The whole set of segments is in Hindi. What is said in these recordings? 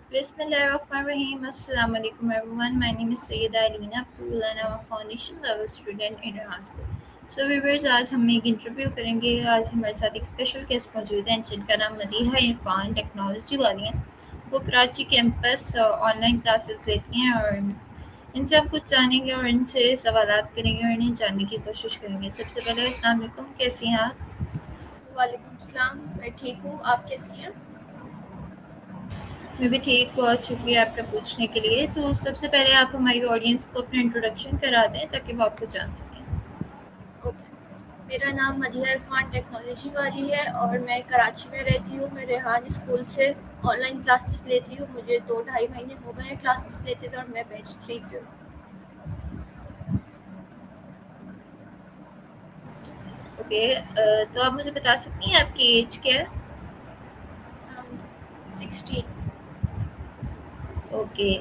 Bismillahirrahmanirrahim. Assalamu alaikum everyone. My name is Sayyida Alina Abdul and I'm a foundation level student in Iran School. So viewers, आज हम एक इंटरव्यू करेंगे। आज हमारे साथ एक स्पेशल गेस्ट मौजूद हैं जिनका नाम मदीहा इरफान टेक्नोलॉजी वाली हैं। वो कराची कैंपस ऑनलाइन क्लासेस लेती हैं और इनसे हम कुछ जानेंगे और इनसे सवालात करेंगे और इन्हें जानने की कोशिश करेंगे। सबसे पहले अस्सलाम वालेकुम, कैसी हैं आप? वालेकुम सलाम। मैं ठीक हूँ, आप कैसी हैं? मैं भी ठीक, बहुत शुक्रिया आपका पूछने के लिए। तो सबसे पहले आप हमारी ऑडियंस को अपना इंट्रोडक्शन करा दें ताकि वो आपको जान सकें। ओके, मेरा नाम मदीहा इरफान टेक्नोलॉजी वाली है और मैं कराची में रहती हूँ। मैं रेहान स्कूल से ऑनलाइन क्लासेस लेती हूँ। मुझे 2 ढाई महीने हो गए हैं क्लासेस लेते हुए और मैं बैच 3 से हूँ। ओके, तो आप मुझे बता सकती हैं आपकी एज क्या है? 16। ओके,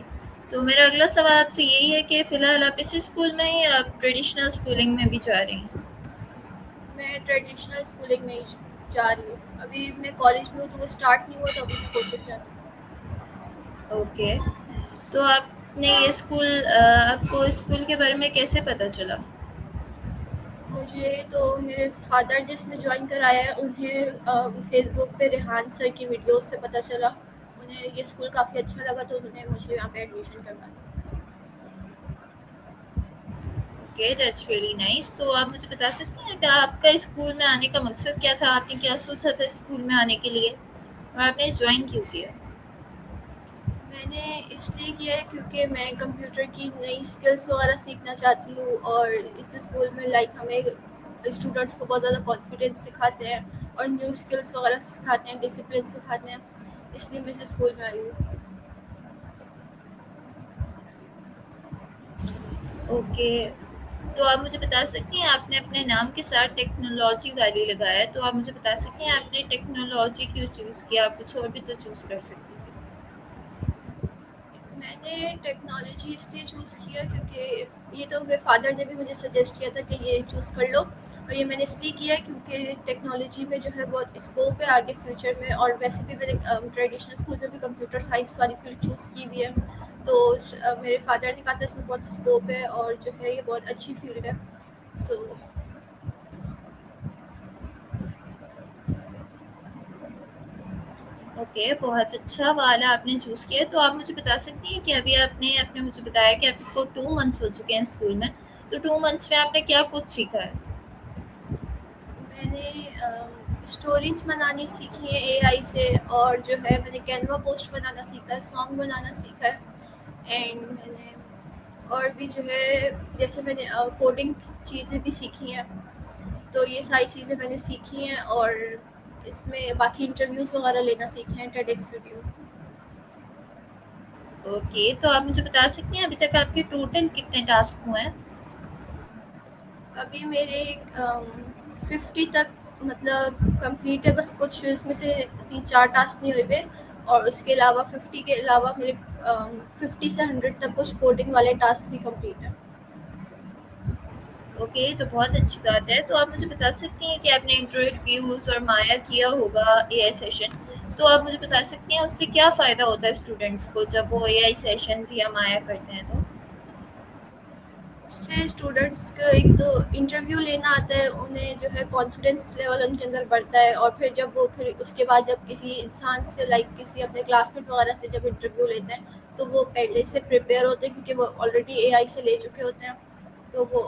तो मेरा अगला सवाल आपसे यही है कि फ़िलहाल आप इसी स्कूल में हैं या आप ट्रेडिशनल स्कूलिंग में भी जा रही हैं? मैं ट्रेडिशनल स्कूलिंग में ही जा रही हूँ। अभी मैं कॉलेज में हूँ तो वो स्टार्ट नहीं हुआ, तो अभी मैं कोचिंग जाती ओके, तो आपने ये आपको इस स्कूल के बारे में कैसे पता चला? हूँ। मुझे तो मेरे फादर जिसने ज्वाइन कराया है उन्हें फेसबुक पे रेहान सर की वीडियोस से पता चला। उन्हें ये स्कूल काफ़ी अच्छा लगा तो उन्होंने मुझे यहाँ पे एडमिशन करवाया। Okay, that's really nice. तो आप मुझे बता सकती हैं कि आपका इस स्कूल में आने का मकसद क्या था? आपने क्या सोचा था इस स्कूल में आने के लिए और आपने ज्वाइन क्यों किया? मैंने इसलिए किया है क्योंकि मैं कंप्यूटर की नई स्किल्स वगैरह सीखना चाहती हूँ और इस स्कूल में हमें स्टूडेंट्स को बहुत ज़्यादा कॉन्फिडेंस सिखाते हैं और न्यू स्किल्स वगैरह सिखाते हैं, डिसिप्लिन सिखाते हैं। इसलिए मैं इस स्कूल में आई हूँ। ओके, तो आप मुझे बता सकती हैं आपने अपने नाम के साथ टेक्नोलॉजी वाली लगाया है, तो आप मुझे बता सकती हैं आपने टेक्नोलॉजी क्यों चूज़ किया? आप कुछ और भी तो चूज़ कर सकती थी। मैंने टेक्नोलॉजी इसलिए चूज़ किया क्योंकि ये तो मेरे फादर ने भी मुझे सजेस्ट किया था कि ये चूज़ कर लो, और ये मैंने इसलिए किया क्योंकि टेक्नोलॉजी में जो है बहुत स्कोप है आगे फ्यूचर में। और वैसे भी मैंने ट्रेडिशनल स्कूल में भी कंप्यूटर साइंस वाली फील्ड चूज़ की हुई है। तो मेरे फादर ने कहा था इसमें बहुत स्कोप है और जो है ये बहुत अच्छी फील्ड है। सो ओके, बहुत अच्छा वाला आपने चूज़ किया। तो आप मुझे बता सकती हैं कि अभी आपने आपने मुझे बताया कि आपको 2 मंथ्स हो चुके हैं स्कूल में, तो 2 मंथ्स में आपने क्या कुछ सीखा है? मैंने स्टोरीज बनानी सीखी है एआई से, और जो है मैंने कैनवा पोस्ट बनाना सीखा है, सॉन्ग बनाना सीखा है। एंड मैंने और भी जो है जैसे मैंने कोडिंग चीज़ें भी सीखी हैं। तो ये सारी चीज़ें मैंने सीखी हैं और इसमें बाकी इंटरव्यूज़ वगैरह लेना सीखे हैं, टेडेक्स वीडियो। ओके, तो आप मुझे बता सकती हैं अभी तक आपके टोटल कितने टास्क हुए हैं? अभी मेरे 50 तक मतलब कंप्लीट है, बस कुछ इसमें से 3 4 टास्क नहीं हुए हुए। और उसके अलावा 50 के अलावा मेरे 50 से 100 तक कुछ कोडिंग वाले टास्क भी कंप्लीट है। ओके, तो बहुत अच्छी बात है। तो आप मुझे बता सकती हैं कि आपने इंटरव्यूज़ और माया किया होगा एआई सेशन, तो आप मुझे बता सकती हैं उससे क्या फ़ायदा होता है स्टूडेंट्स को जब वो एआई सेशंस या माया करते हैं तो? उससे स्टूडेंट्स का एक तो इंटरव्यू लेना आता है, उन्हें जो है कॉन्फिडेंस लेवल उनके अंदर बढ़ता है। और फिर जब वो फिर उसके बाद जब किसी इंसान से किसी अपने क्लासमेट वगैरह से जब इंटरव्यू लेते हैं तो वो पहले से प्रिपेयर होते हैं क्योंकि वो ऑलरेडी एआई से ले चुके होते हैं। तो वो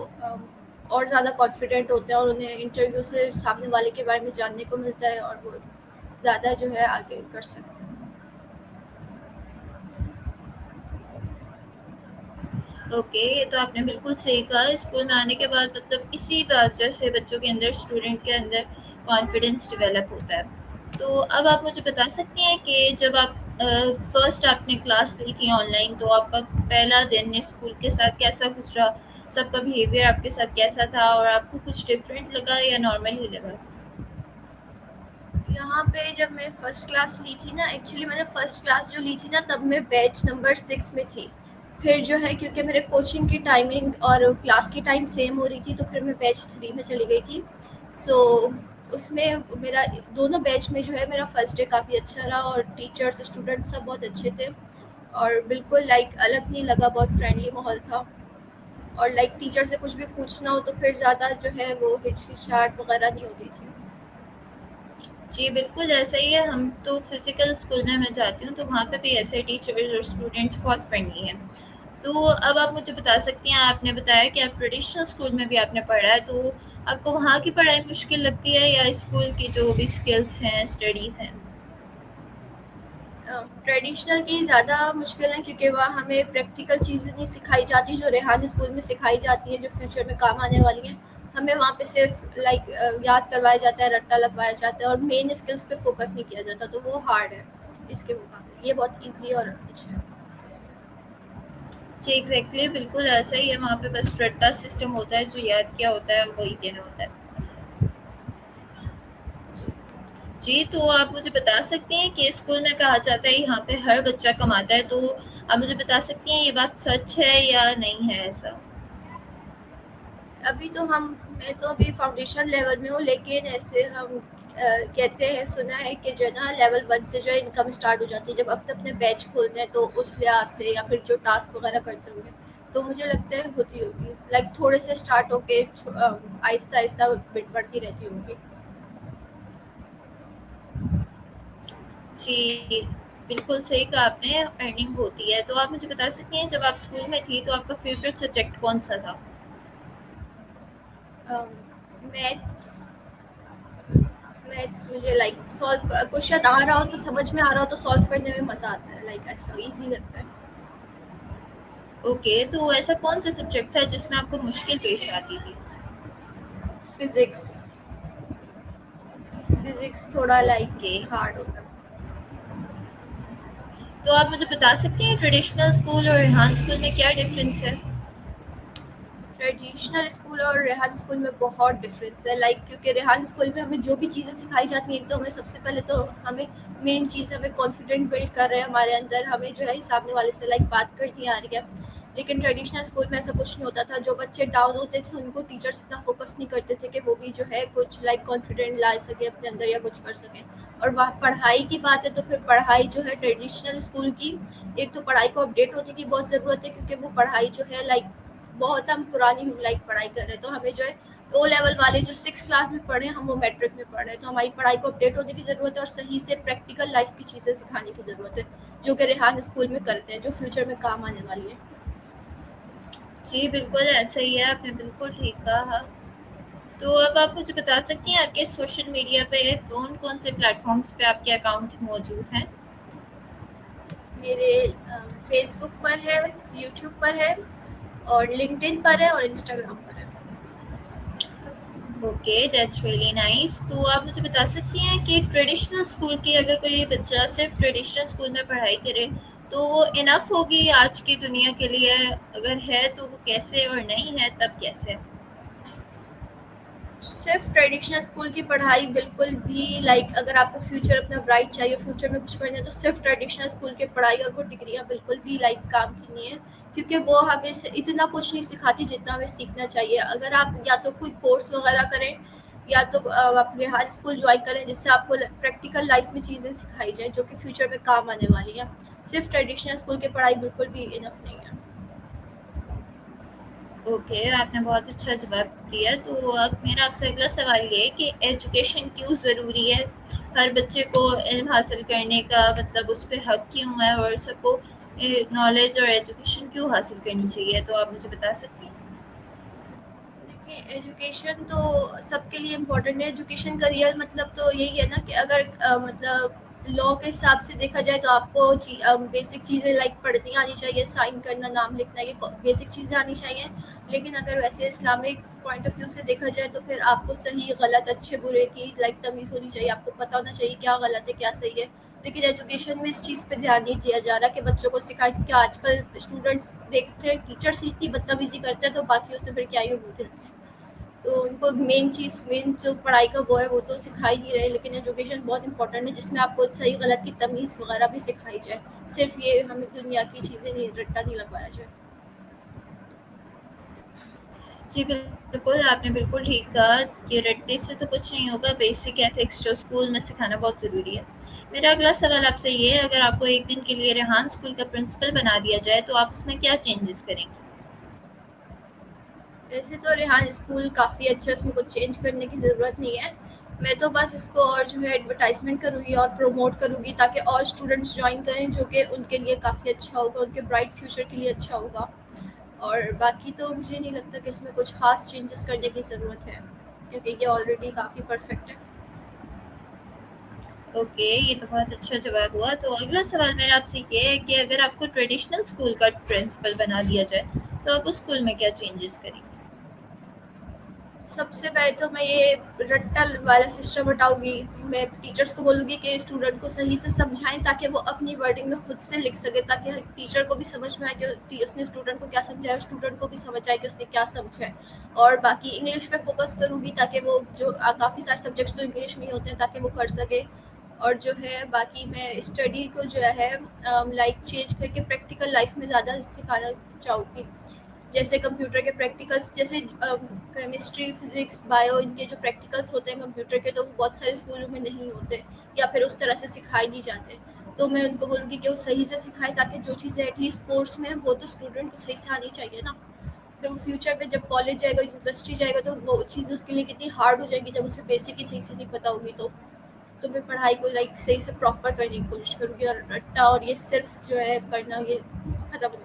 और ज़्यादा कॉन्फिडेंट होते हैं और उन्हें इंटरव्यू से सामने वाले के बारे में जानने को मिलता है और वो ज़्यादा जो है आगे कर सकते हैं। ओके, ये तो आपने बिल्कुल सही कहा। स्कूल में आने के बाद मतलब इसी वजह से बच्चों के अंदर, स्टूडेंट के अंदर कॉन्फिडेंस डेवलप होता है। तो अब आप मुझे बता सकती हैं कि जब आप फर्स्ट आपने क्लास ली थी ऑनलाइन, तो आपका पहला दिन स्कूल के साथ कैसा गुजरा? सबका बिहेवियर आपके साथ कैसा था और आपको कुछ डिफरेंट लगा या नॉर्मल ही लगा? यहाँ पे जब मैं फर्स्ट क्लास ली थी ना, एक्चुअली मैंने फर्स्ट क्लास जो ली थी ना तब मैं बैच नंबर 6 में थी। फिर जो है क्योंकि मेरे कोचिंग की टाइमिंग और क्लास की टाइम सेम हो रही थी तो फिर मैं बैच 3 में चली गई थी। सो उसमें मेरा दोनों बैच में जो है मेरा फर्स्ट डे काफ़ी अच्छा रहा और टीचर्स स्टूडेंट्स सब बहुत अच्छे थे और बिल्कुल लाइक अलग नहीं लगा, बहुत फ्रेंडली माहौल था। और लाइक टीचर से कुछ भी पूछना हो तो फिर ज़्यादा जो है वो हिचकिचाहट वगैरह नहीं होती थी। जी, बिल्कुल ऐसा ही है। हम तो फिज़िकल स्कूल में मैं जाती हूँ, तो वहाँ पे भी ऐसे टीचर्स और स्टूडेंट्स बहुत फ्रेंडली हैं। तो अब आप मुझे बता सकती हैं, आपने बताया कि आप ट्रेडिशनल स्कूल में भी आपने पढ़ा है, तो आपको वहाँ की पढ़ाई मुश्किल लगती है या स्कूल की जो भी स्किल्स हैं, स्टडीज़ हैं? ट्रेडिशनल की ज़्यादा मुश्किल है क्योंकि वहाँ हमें प्रैक्टिकल चीज़ें नहीं सिखाई जाती जो रेहान स्कूल में सिखाई जाती हैं, जो फ्यूचर में काम आने वाली हैं। हमें वहाँ पे सिर्फ लाइक याद करवाया जाता है, रट्टा लगवाया जाता है और मेन स्किल्स पे फोकस नहीं किया जाता, तो वो हार्ड है इसके मुकाबले। ये बहुत ईजी और अच्छा है। जी, एग्ज़ैक्टली बिल्कुल ऐसा ही है। वहाँ पे बस रट्टा सिस्टम होता है, जो याद किया होता है वही देना होता है। जी। जी, तो आप मुझे बता सकती हैं कि स्कूल में कहा जाता है यहाँ पे हर बच्चा कमाता है, तो आप मुझे बता सकती हैं ये बात सच है या नहीं है ऐसा? अभी तो मैं तो अभी फाउंडेशन लेवल में हूँ, लेकिन ऐसे हम कहते हैं, सुना है कि जो है ना लेवल 1 से जो है इनकम स्टार्ट हो जाती है जब अपने अपने बैच खोलते हैं, तो उस लिहाज से या फिर जो टास्क वगैरह करते हुए तो मुझे लगता है होती होगी, लाइक थोड़े से स्टार्ट होके आहिस्ता आहिस्ता बढ़ती रहती होगी। जी, बिल्कुल सही कहा आपने, अर्निंग होती है। तो आप मुझे बता सकती हैं जब आप स्कूल में थी तो आपका फ़ेवरेट सब्जेक्ट कौन-सा था? मैथ्स। मैथ्स मुझे लाइक सॉल्व क्वेश्चन आ रहा हो तो समझ में आ रहा हो तो सॉल्व करने में मज़ा आता है, लाइक अच्छा इजी लगता है। ओके, तो ऐसा कौन-सा सब्जेक्ट था जिसमें आपको मुश्किल पेश आती थी? फिजिक्स। फिजिक्स थोड़ा ओके, लाइक हार्ड होता था। तो आप मुझे बता सकती हैं ट्रेडिशनल स्कूल और रेहान स्कूल में क्या डिफ़रेंस है? ट्रेडिशनल स्कूल और रेहान स्कूल में बहुत डिफरेंस है, लाइक क्योंकि रेहान स्कूल में हमें जो भी चीज़ें सिखाई जाती हैं, एक तो हमें सबसे पहले तो हमें मेन चीज़ हमें कॉन्फिडेंट बिल्ड कर रहे हैं हमारे अंदर, हमें जो है सामने वाले से लाइक बात करनी आ रही है। लेकिन ट्रेडिशनल स्कूल में ऐसा कुछ नहीं होता था, जो बच्चे डाउन होते थे उनको टीचर्स इतना फोकस नहीं करते थे कि वो भी जो है कुछ लाइक कॉन्फिडेंट ला सके अपने अंदर या कुछ कर सकें। और वहाँ पढ़ाई की बात है तो फिर पढ़ाई जो है ट्रेडिशनल स्कूल की, एक तो पढ़ाई को अपडेट होने की बहुत ज़रूरत है क्योंकि वो पढ़ाई जो है लाइक बहुत हम पुरानी लाइक पढ़ाई कर रहे हैं, तो हमें जो है ओ लेवल वाले जो 6 क्लास में पढ़े हम वो मैट्रिक में पढ़ रहे हैं, तो हमारी पढ़ाई को अपडेट होने की ज़रूरत है और सही से प्रैक्टिकल लाइफ की चीज़ें सिखाने की ज़रूरत है, जो कि रेहान स्कूल में करते हैं, जो फ्यूचर में काम आने वाली है। जी, बिल्कुल ऐसा ही है, आपने बिल्कुल ठीक कहा। तो अब आप मुझे बता सकती हैं आपके सोशल मीडिया पे कौन-कौन से प्लेटफ़ॉर्म्स पे आपके अकाउंट मौजूद हैं? मेरे फेसबुक पर है, यूट्यूब पर है और लिंक्डइन पर है और इंस्टाग्राम पर है। Okay, that's really nice. तो आप मुझे बता सकती हैं कि ट्रेडिशनल स्कूल की अगर कोई बच्चा सिर्फ ट्रेडिशनल स्कूल में पढ़ाई करे, तो वो इनफ होगी आज की दुनिया के लिए? अगर है तो वो कैसे, और नहीं है तब कैसे? सिर्फ ट्रेडिशनल स्कूल की पढ़ाई बिल्कुल भी लाइक अगर आपको फ्यूचर अपना ब्राइट चाहिए, फ्यूचर में कुछ करना है, तो सिर्फ ट्रेडिशनल स्कूल की पढ़ाई और वो डिग्रियां बिल्कुल भी लाइक काम की नहीं है, क्योंकि वो हमें इतना कुछ नहीं सिखाती जितना हमें सीखना चाहिए। अगर आप या तो कोई कोर्स वगैरह करें या तो आप रिहाज स्कूल ज्वाइन करें जिससे आपको प्रैक्टिकल लाइफ में चीज़ें सिखाई जाएँ जो कि फ्यूचर में काम आने वाली हैं। सिर्फ ट्रेडिशनल स्कूल की पढ़ाई बिल्कुल भी इनफ नहीं है। ओके, आपने बहुत अच्छा जवाब दिया। तो अब मेरा आपसे अगला सवाल ये है कि एजुकेशन क्यों ज़रूरी है? हर बच्चे को इल्म हासिल करने का मतलब उस पे हक क्यों है, और सबको नॉलेज और एजुकेशन क्यों हासिल करनी चाहिए? तो आप मुझे बता सकती हैं? देखिए, एजुकेशन तो सबके लिए इम्पोर्टेंट है। एजुकेशन करियर मतलब तो यही है ना कि अगर मतलब लॉ के हिसाब से देखा जाए तो आपको बेसिक चीज़ें लाइक पढ़नी आनी चाहिए, साइन करना, नाम लिखना, ये बेसिक चीज़ें आनी चाहिए। लेकिन अगर वैसे इस्लामिक पॉइंट ऑफ व्यू से देखा जाए तो फिर आपको सही गलत अच्छे बुरे की लाइक तमीज़ होनी चाहिए, आपको पता होना चाहिए क्या गलत है क्या सही है। लेकिन एजुकेशन में इस चीज़ पे ध्यान नहीं दिया जा रहा कि बच्चों को सिखाएं, क्योंकि आजकल स्टूडेंट्स देखते हैं टीचर्स ही इतनी बदतमीजी करते हैं तो बाकियों से फिर क्या ही उम्मीद रखें। तो उनको मेन चीज़, मेन जो पढ़ाई का वो है वो तो सिखा ही नहीं रहे, लेकिन एजुकेशन बहुत इंपॉर्टेंट है जिसमें आपको सही गलत की तमीज़ वगैरह भी सिखाई जाए, सिर्फ ये हमें दुनिया की चीज़ें नहीं, रट्टा नहीं लगवाया जाए। जी, बिल्कुल, आपने बिल्कुल ठीक कहा कि रट्टे से तो कुछ नहीं होगा, बेसिक एथिक्स जो स्कूल में सिखाना बहुत ज़रूरी है। मेरा अगला सवाल आपसे ये है, अगर आपको एक दिन के लिए रेहान स्कूल का प्रिंसिपल बना दिया जाए, तो आप उसमें क्या चेंजेस करेंगी? वैसे तो रेहान स्कूल काफ़ी अच्छा है, उसमें कुछ चेंज करने की ज़रूरत नहीं है। मैं तो बस इसको और जो है एडवर्टाइज़मेंट करूँगी और प्रमोट करूँगी ताकि और स्टूडेंट्स जॉइन करें, जो कि उनके लिए काफ़ी अच्छा होगा, उनके ब्राइट फ्यूचर के लिए अच्छा होगा। और बाकी तो मुझे नहीं लगता कि इसमें कुछ ख़ास चेंजेस करने की ज़रूरत है, क्योंकि ये ऑलरेडी काफ़ी परफेक्ट है। ओके, ये तो बहुत अच्छा जवाब हुआ। तो अगला सवाल मेरा आपसे ये है कि अगर आपको ट्रेडिशनल स्कूल का प्रिंसिपल बना दिया जाए, तो आप उस स्कूल में क्या चेंजेस करेंगी? सबसे पहले तो मैं ये रट्टा वाला सिस्टम हटाऊँगी। मैं टीचर्स को बोलूँगी कि स्टूडेंट को सही से समझाएँ ताकि वो अपनी वर्डिंग में खुद से लिख सके, ताकि टीचर को भी समझ में आए कि उसने स्टूडेंट को क्या समझाया और स्टूडेंट को भी समझ आए कि उसने क्या समझा है। और बाकी इंग्लिश पे फ़ोकस करूँगी ताकि वो जो काफ़ी सारे सब्जेक्ट्स तो इंग्लिश में ही होते हैं ताकि वो कर सके। और जो है बाकी मैं स्टडी को जो है लाइक चेंज करके प्रैक्टिकल लाइफ में ज़्यादा सिखाना चाहूँगी। जैसे कंप्यूटर के प्रैक्टिकल्स, जैसे केमिस्ट्री, फिजिक्स, बायो, इनके जो प्रैक्टिकल्स होते हैं कंप्यूटर के, तो वो बहुत सारे स्कूलों में नहीं होते या फिर उस तरह से सिखाए नहीं जाते। तो मैं उनको बोलूँगी कि वो सही से सिखाएं ताकि जो चीज़ें एटलीस्ट कोर्स में हैं, वो तो स्टूडेंट को सही से आनी चाहिए ना। फिर वो फ्यूचर में जब कॉलेज जाएगा, यूनिवर्सिटी जाएगा, तो वो चीज़ें उसके लिए कितनी हार्ड हो जाएगी जब उसे बेसिक ही सही से नहीं पता होगी। तो मैं पढ़ाई को लाइक सही से प्रॉपर करने की कोशिश करूँगी और रट्टा और ये सिर्फ जो है करना, ये खत्म हो।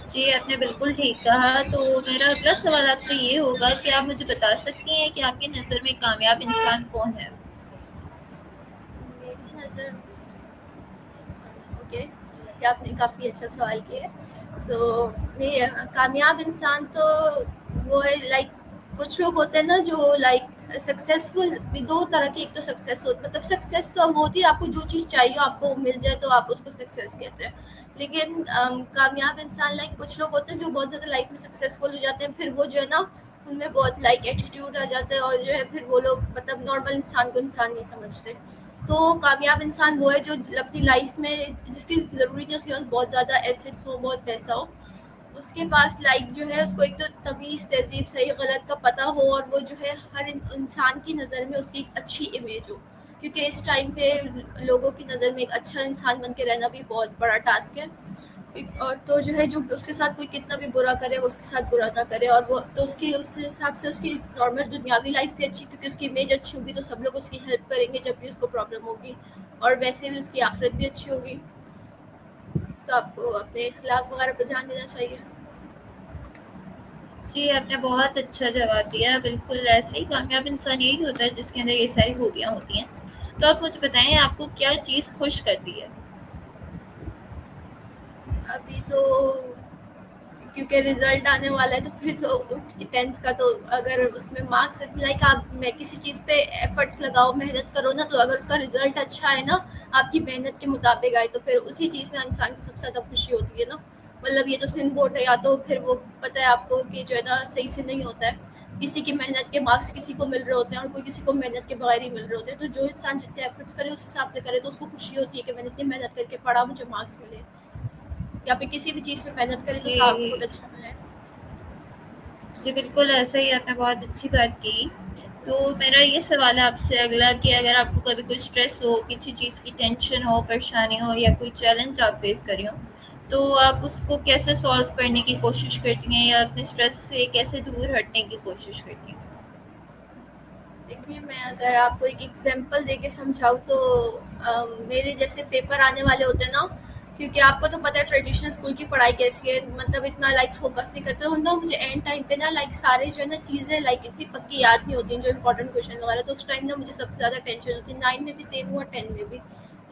जी, आपने बिल्कुल ठीक कहा। तो मेरा अगला सवाल आपसे ये होगा कि आप मुझे बता सकती हैं कि आपकी नज़र में कामयाब इंसान कौन है? मेरी नज़र, ओके, ये आपने काफ़ी अच्छा सवाल किया है। मैं कामयाब इंसान तो वो है लाइक, कुछ लोग होते हैं ना जो लाइक सक्सेसफुल भी दो तरह की। एक तो सक्सेस हो, मतलब सक्सेस तो वो होती है आपको जो चीज़ चाहिए आपको मिल जाए तो आप उसको सक्सेस कहते हैं। लेकिन कामयाब इंसान लाइक कुछ लोग होते हैं जो बहुत ज़्यादा लाइफ में सक्सेसफुल हो जाते हैं, फिर वो जो है ना उनमें बहुत लाइक एटीट्यूड आ जाता है और जो है फिर वो लोग मतलब नॉर्मल इंसान को इंसान नहीं समझते। तो कामयाब इंसान वो है जो अपनी लाइफ में जिसकी ज़रूरी नहीं उसके पास बहुत ज़्यादा एसेट्स हो, बहुत पैसा हो, उसके पास लाइक जो है उसको एक तो तमीज़, तहज़ीब, सही गलत का पता हो और वो जो है हर इंसान की नज़र में उसकी एक अच्छी इमेज हो। क्योंकि इस टाइम पे लोगों की नज़र में एक अच्छा इंसान बन के रहना भी बहुत बड़ा टास्क है। और तो जो है जो उसके साथ कोई कितना भी बुरा करे वो उसके साथ बुरा ना करे, और वो तो उसकी उस हिसाब से उसकी नॉर्मल दुनियावी लाइफ भी अच्छी, क्योंकि उसकी इमेज अच्छी होगी तो सब लोग उसकी हेल्प करेंगे जब भी उसको प्रॉब्लम होगी, और वैसे भी उसकी आखिरत भी अच्छी होगी। तो आपको अपने अखलाक वगैरह पर ध्यान देना चाहिए। जी, आपने बहुत अच्छा जवाब दिया। बिल्कुल ऐसे ही कामयाब इंसान यही होता है जिसके अंदर ये सारी खूबियाँ होती हैं। तो आप मुझे बताएँ आपको क्या चीज़ खुश करती है? अभी तो क्योंकि रिजल्ट आने वाला है तो फिर तो 10th का, तो अगर उसमें मार्क्स लाइक आप मैं किसी चीज़ पे एफर्ट्स लगाओ, मेहनत करो ना, तो अगर उसका रिजल्ट अच्छा है ना आपकी मेहनत के मुताबिक आए, तो फिर उसी चीज़ में इंसान को सबसे ज़्यादा खुशी होती है ना। मतलब ये तो सिंपल है, या तो फिर वो पता है आपको कि जो है ना सही से नहीं होता है, किसी की मेहनत के मार्क्स किसी को मिल रहे होते हैं और कोई किसी को मेहनत के बगैर ही मिल रहे होते हैं। तो जो इंसान जितने एफर्ट्स करे उस हिसाब से करे तो उसको खुशी होती है कि मैंने इतनी मेहनत करके पढ़ा, मुझे मार्क्स मिले, या फिर किसी भी चीज़ में मेहनत करे तो आउटपुट जी, अच्छा मिले। जी बिल्कुल ऐसा ही आपने बहुत अच्छी बात की। तो मेरा ये सवाल है आपसे अगला कि अगर आपको कभी कोई स्ट्रेस हो, किसी चीज़ की टेंशन हो, परेशानी हो या कोई चैलेंज आप फेस कर रही हो, तो आप उसको कैसे सॉल्व करने की कोशिश करती हैं या अपने स्ट्रेस से कैसे दूर हटने की कोशिश करती हैं? देखिए, मैं अगर आपको एक एग्जांपल देके समझाऊँ तो मेरे जैसे पेपर आने वाले होते हैं ना, क्योंकि आपको तो पता है ट्रेडिशनल स्कूल की पढ़ाई कैसी है, मतलब इतना लाइक फोकस नहीं करते हो ना, मुझे एंड टाइम पे ना लाइक सारे जो है ना चीज़ें लाइक इतनी पक्की याद नहीं होती जो इंपॉर्टेंट क्वेश्चन वगैरह, तो उस टाइम ना मुझे सबसे ज़्यादा टेंशन होती है। 9 में भी सेम हुआ, 10 में भी।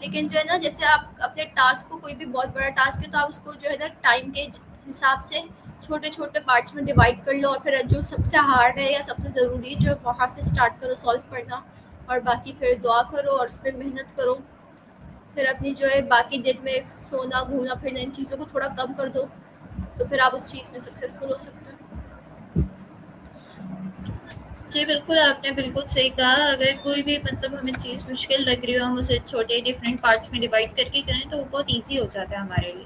लेकिन जो है ना जैसे आप अपने टास्क को, कोई भी बहुत बड़ा टास्क है तो आप उसको जो है ना टाइम के हिसाब से छोटे छोटे पार्ट्स में डिवाइड कर लो, और फिर जो सबसे हार्ड है या सबसे ज़रूरी है जो वहाँ से स्टार्ट करो सॉल्व करना, और बाकी फिर दुआ करो और उस पर मेहनत करो। फिर अपनी जो है बाकी दिन में सोना, घूमना फिरना, इन चीज़ों को थोड़ा कम कर दो, तो फिर आप उस चीज़ में सक्सेसफुल हो सकते हो। जी बिल्कुल, आपने बिल्कुल सही कहा। अगर कोई भी मतलब हमें चीज़ मुश्किल लग रही हो, हम उसे छोटे डिफरेंट पार्ट्स में डिवाइड करके करें तो वो बहुत ईज़ी हो जाता है हमारे लिए।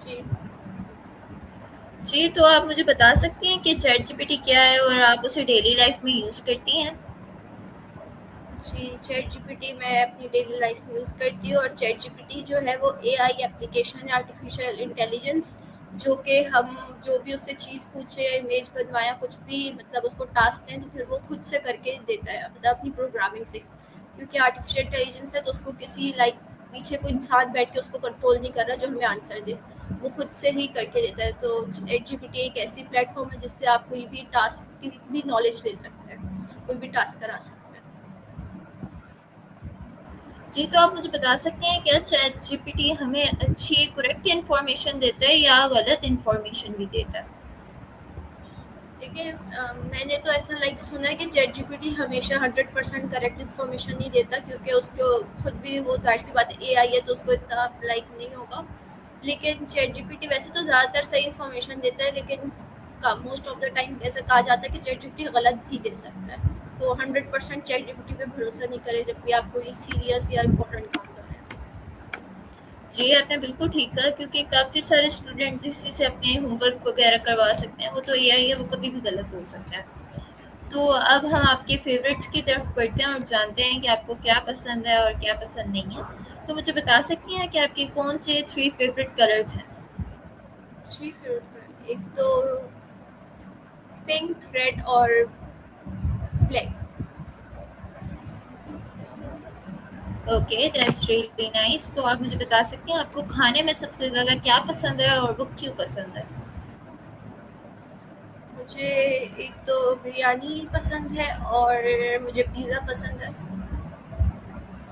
जी। जी, तो आप मुझे बता सकती हैं कि चैट जीपीटी क्या है और आप उसे डेली लाइफ में यूज़ करती हैं? जी, चैट जीपीटी मैं अपनी डेली लाइफ में यूज़ करती हूँ और चैट जीपीटी जो है वो एआई एप्लीकेशन है, आर्टिफिशियल इंटेलिजेंस, जो कि हम जो भी उससे चीज़ पूछे, इमेज बनवाया, कुछ भी मतलब उसको टास्क दें तो फिर वो खुद से करके देता है, मतलब अपनी प्रोग्रामिंग से। क्योंकि आर्टिफिशियल इंटेलिजेंस है तो उसको किसी पीछे कोई इंसान बैठ के उसको कंट्रोल नहीं कर रहा जो हमें आंसर दे, वो खुद से ही करके देता है। तो चैट जीपीटी एक ऐसी प्लेटफॉर्म है जिससे आप कोई भी टास्क की भी नॉलेज ले सकते हैं, कोई भी टास्क करा सकते हैं। जी, तो आप मुझे बता सकते हैं क्या चैट जीपीटी हमें अच्छी करेक्ट इन्फॉर्मेशन देता है या गलत इन्फॉर्मेशन भी देता है? देखिए मैंने तो ऐसा सुना है कि चैट जीपीटी हमेशा 100% करेक्ट इन्फॉर्मेशन नहीं देता, क्योंकि उसको खुद भी वो जाहिर सी बात है एआई है तो उसको इतना नहीं होगा। लेकिन चैट जीपीटी वैसे तो ज़्यादातर सही इन्फॉर्मेशन देता है, लेकिन मोस्ट ऑफ द टाइम ऐसा कहा जाता है कि चैट जीपीटी गलत भी दे सकता है। तो 100% चैट जीपीटी पे भरोसा नहीं करें जब भी आप कोई सीरियस या इम्पोर्टेंट काम कर रहे हैं। जी, आपने बिल्कुल ठीक कहा क्योंकि काफ़ी सारे स्टूडेंट जिसी से अपने होमवर्क वगैरह करवा सकते हैं, वो तो एआई है, वो कभी भी गलत हो सकता है। तो अब हम आपके फ़ेवरेट्स की तरफ बढ़ते हैं और जानते हैं कि आपको क्या पसंद है और क्या पसंद नहीं है। तो मुझे बता सकती हैं कि आपके कौन से 3 फ़ेवरेट कलर्स हैं? थ्री फेवरेट, एक तो पिंक, रेड और black. Okay, that's really nice. तो आप मुझे बता सकती हैं आपको खाने में सबसे ज़्यादा क्या पसंद है और वो क्यों पसंद है? मुझे एक तो बिरयानी पसंद है और मुझे पिज़्ज़ा पसंद है।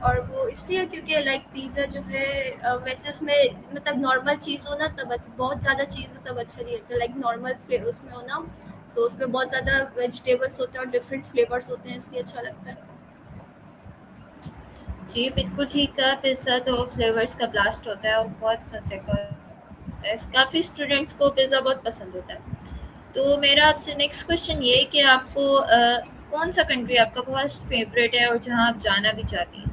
और वो इसलिए क्योंकि पिज़्ज़ा जो है वैसे उसमें मतलब नॉर्मल चीज़ हो ना तब बहुत ज़्यादा चीज़ हो तब अच्छा नहीं लगता। नॉर्मल फ्लेवर उसमें हो ना तो उसमें बहुत ज़्यादा वेजिटेबल्स होते हैं और डिफरेंट फ्लेवर्स होते हैं, इसलिए अच्छा लगता है। जी, बिल्कुल ठीक कहा, पिज़्ज़ा तो फ्लेवर्स का ब्लास्ट होता है और बहुत मज़े का होता है। काफ़ी स्टूडेंट्स को पिज़्ज़ा बहुत पसंद होता है। तो मेरा आपसे नेक्स्ट क्वेश्चन ये है कि आपको कौन-सा कंट्री आपका बहुत फ़ेवरेट है और जहाँ आप जाना भी चाहती हैं?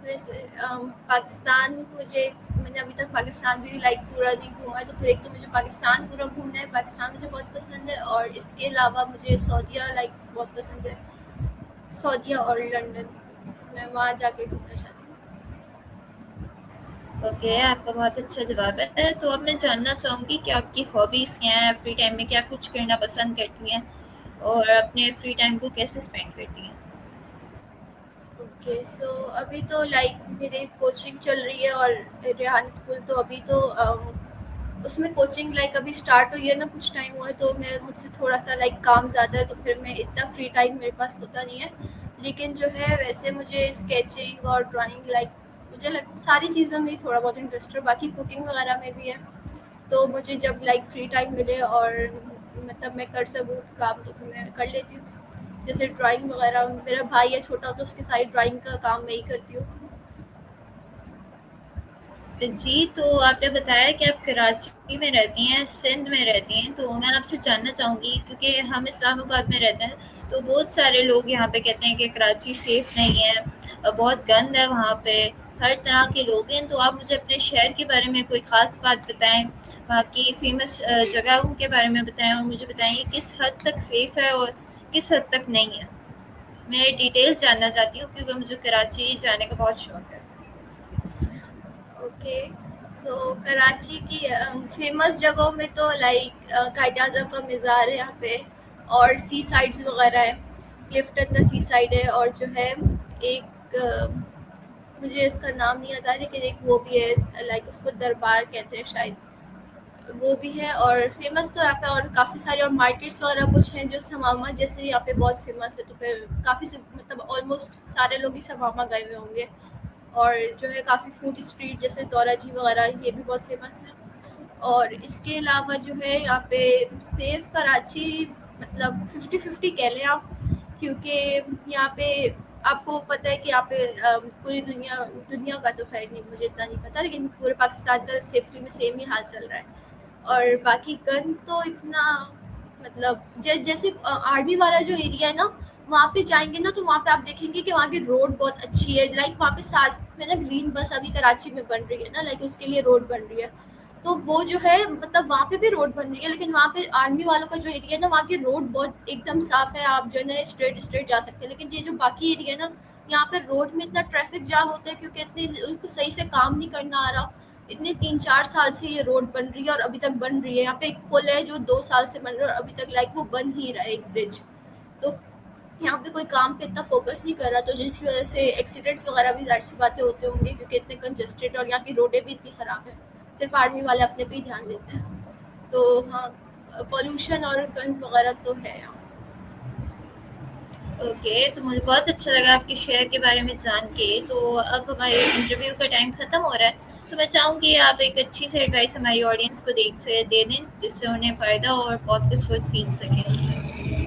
जैसे पाकिस्तान, मुझे मैंने अभी तक पाकिस्तान भी पूरा नहीं घूमा है, तो फिर एक तो मुझे पाकिस्तान पूरा घूमना है, पाकिस्तान मुझे बहुत पसंद है। और इसके अलावा मुझे सऊदीया बहुत पसंद है, सऊदीया और लंदन, मैं वहाँ जाके घूमना चाहती हूँ। ओके, आपका बहुत अच्छा जवाब है। तो अब मैं जानना चाहूँगी कि आपकी हॉबीज़ क्या हैं? फ्री टाइम में क्या कुछ करना पसंद करती हैं? और अपने फ्री टाइम को कैसे स्पेंड करती हैं? ओके, सो अभी तो मेरे कोचिंग चल रही है और रेहान स्कूल, तो अभी तो उसमें कोचिंग अभी स्टार्ट हुई है ना, कुछ टाइम हुआ है, तो मेरे मुझसे थोड़ा सा काम ज़्यादा है, तो फिर मैं इतना फ्री टाइम मेरे पास होता नहीं है। लेकिन जो है वैसे मुझे स्केचिंग और ड्राइंग मुझे सारी चीज़ों में ही थोड़ा बहुत इंटरेस्ट है, बाकी कुकिंग वगैरह में भी है। तो मुझे जब फ्री टाइम मिले और मतलब मैं कर सकूँ काम तो फिर मैं कर लेती हूँ। जैसे ड्राइंग वगैरह, मेरा भाई है छोटा तो उसकी सारी ड्राइंग का काम मैं ही करती हूँ। जी, तो आपने बताया कि आप कराची में रहती हैं, सिंध में रहती हैं, तो मैं आपसे जानना चाहूँगी क्योंकि हम इस्लामाबाद में रहते हैं, तो बहुत सारे लोग यहाँ पे कहते हैं कि कराची सेफ़ नहीं है, बहुत गंद है वहाँ पे, हर तरह के लोग हैं। तो आप मुझे अपने शहर के बारे में कोई ख़ास बात बताएँ, वहाँ की फ़ेमस जगहों के बारे में बताएँ और मुझे बताएँ किस हद तक सेफ़ है और किस हद तक नहीं है? मैं डिटेल्स जानना चाहती हूँ क्योंकि मुझे कराची जाने का बहुत शौक है। ओके, सो कराची की फेमस जगहों में तो कायद आज़म का मज़ार है यहाँ पे, और सी साइड्स वगैरह है, क्लिफ्टन का सी साइड है, और जो है एक मुझे इसका नाम नहीं आता, लेकिन एक वो भी है उसको दरबार कहते हैं शायद, वो भी है। और फेमस तो यहाँ पे और काफ़ी सारे और मार्केट्स वगैरह कुछ हैं जो समामा जैसे यहाँ पे बहुत फेमस है, तो फिर काफ़ी से मतलब ऑलमोस्ट सारे लोग ही समामा गए हुए होंगे। और जो है काफ़ी फूड स्ट्रीट जैसे दौराजी वगैरह ये भी बहुत फेमस है। और इसके अलावा जो है यहाँ पे सेफ कराची मतलब 50-50 कह लें आप, क्योंकि यहाँ पे आपको पता है कि यहाँ पे पूरी दुनिया दुनिया का तो खैर नहीं, मुझे इतना नहीं पता, लेकिन पूरे पाकिस्तान का सेफ्टी में सेम ही हाल चल रहा है। और बाकी गन तो इतना मतलब जैसे आर्मी वाला जो एरिया है ना, वहाँ पे जाएंगे ना तो वहाँ पे आप देखेंगे कि वहाँ की रोड बहुत अच्छी है, वहाँ पे साथ में ना ग्रीन बस अभी कराची में बन रही है ना, उसके लिए रोड बन रही है। तो वो जो है मतलब वहाँ पे भी रोड बन रही है, लेकिन वहाँ पे आर्मी वालों का जो एरिया है ना, वहाँ की रोड बहुत एकदम साफ है, आप जो है ना स्ट्रेट स्ट्रेट जा सकते हैं। लेकिन ये जो बाकी एरिया है ना, यहाँ पे रोड में इतना ट्रैफिक जाम होता है क्योंकि इतने उनको सही से काम नहीं करना आ रहा। इतने 3-4 साल से ये रोड बन रही है और अभी तक बन रही है। यहाँ पे एक पुल है जो 2 साल से बन रहा है और अभी तक लाइक वो बन ही रहा है, एक ब्रिज। तो यहाँ पे कोई काम पे इतना फोकस नहीं कर रहा, तो जिसकी वजह से एक्सीडेंट्स वगैरह भी जाहिर सी बातें होते होंगे क्योंकि इतने कंजस्टेड और यहाँ की रोडें भी इतनी ख़राब है। सिर्फ आर्मी वाले अपने पे ही ध्यान देते हैं। तो हाँ, पॉल्यूशन और गंद वगैरह तो है यहाँ। ओके, तो मुझे बहुत अच्छा लगा आपके शहर के बारे में जान के। तो अब हमारे इंटरव्यू का टाइम ख़त्म हो रहा है, तो मैं चाहूँगी आप एक अच्छी सी एडवाइस हमारी ऑडियंस को दे दें, जिससे उन्हें फ़ायदा हो और बहुत कुछ वो सीख सकें उससे।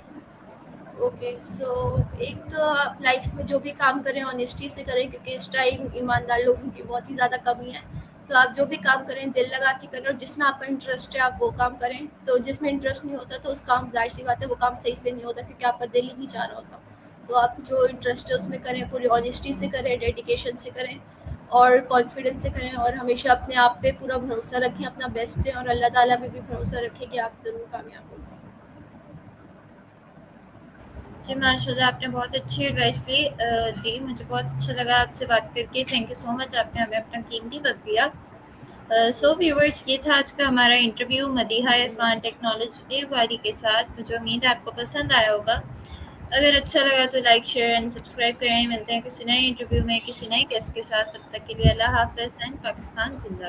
ओके, सो एक तो आप लाइफ में जो भी काम करें ऑनेस्टी से करें, क्योंकि इस टाइम ईमानदार लोगों की बहुत ही ज़्यादा कमी है। तो आप जो भी काम करें दिल लगा के करें, और जिसमें आपका इंटरेस्ट है आप वो काम करें। तो जिसमें इंटरेस्ट नहीं होता तो उस काम जाहिर सी बात है वो काम सही से नहीं होता, क्योंकि आपका दिल ही नहीं चाह रहा होता। तो आप जो इंटरेस्ट है उसमें करें, पूरी ऑनेस्टी से करें, डेडिकेशन से करें और कॉन्फिडेंस से करें, और हमेशा अपने आप पे पूरा भरोसा रखें, अपना बेस्ट दें और अल्लाह ताला पे भी भरोसा रखें कि आप ज़रूर कामयाब होंगे। जी, माशाल्लाह आपने बहुत अच्छी एडवाइस दी। मुझे बहुत अच्छा लगा आपसे बात करके। थैंक यू सो मच, आपने हमें अपना कीमती वक़्त दिया। सो व्यूअर्स, ये था आज का हमारा इंटरव्यू मदीहा इरफान टेक्नोलॉजी वाली के साथ। मुझे उम्मीद है आपको पसंद आया होगा। अगर अच्छा लगा तो लाइक, शेयर एंड सब्सक्राइब करें। मिलते हैं किसी नए इंटरव्यू में किसी नए गेस्ट के साथ। तब तक के लिए अल्लाह हाफ़िज़ एंड पाकिस्तान ज़िंदाबाद।